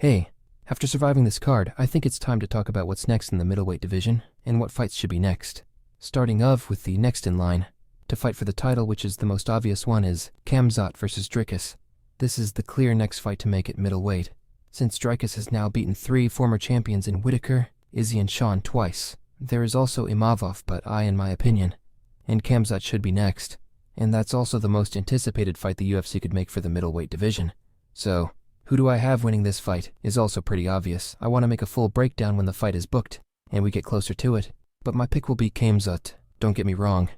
Hey, after surviving this card, I think it's time to talk about what's next in the middleweight division and what fights should be next. Starting off with the next in line to fight for the title, which is the most obvious one, is Khamzat versus Dricus. This is the clear next fight to make at middleweight, since Dricus has now beaten 3 former champions in Whitaker, Izzy, and Sean twice. There is also Imavov, but in my opinion, and Khamzat should be next. And that's also the most anticipated fight the UFC could make for the middleweight division. So, who do I have winning this fight is also pretty obvious. I want to make a full breakdown when the fight is booked, and we get closer to it. But my pick will be Khamzat. Don't get me wrong.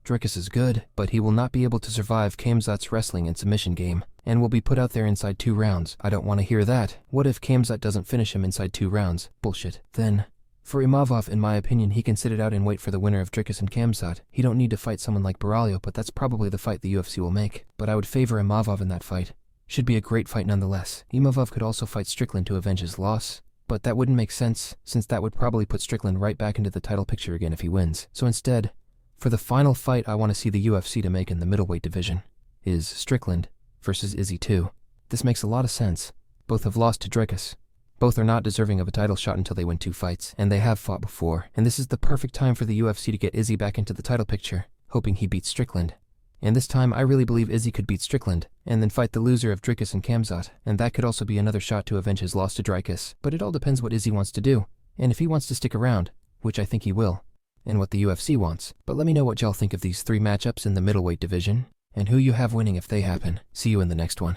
Dricus is good, but he will not be able to survive Khamzat's wrestling and submission game, and will be put out there inside 2 rounds. I don't want to hear that. What if Khamzat doesn't finish him inside 2 rounds? Bullshit. Then, for Imavov, in my opinion, he can sit it out and wait for the winner of Dricus and Khamzat. He don't need to fight someone like Baralho, but that's probably the fight the UFC will make. But I would favor Imavov in that fight. Should be a great fight nonetheless. Imavov could also fight Strickland to avenge his loss, but that wouldn't make sense, since that would probably put Strickland right back into the title picture again if he wins. So instead, for the final fight I want to see the UFC to make in the middleweight division is Strickland versus Izzy 2. This makes a lot of sense. Both have lost to Dricus. Both are not deserving of a title shot until they win 2 fights, and they have fought before. And this is the perfect time for the UFC to get Izzy back into the title picture, hoping he beats Strickland. And this time I really believe Izzy could beat Strickland, and then fight the loser of Dricus and Khamzat. And that could also be another shot to avenge his loss to Dricus. But it all depends what Izzy wants to do, and if he wants to stick around, which I think he will, and what the UFC wants. But let me know what y'all think of these 3 matchups in the middleweight division, and who you have winning if they happen. See you in the next one.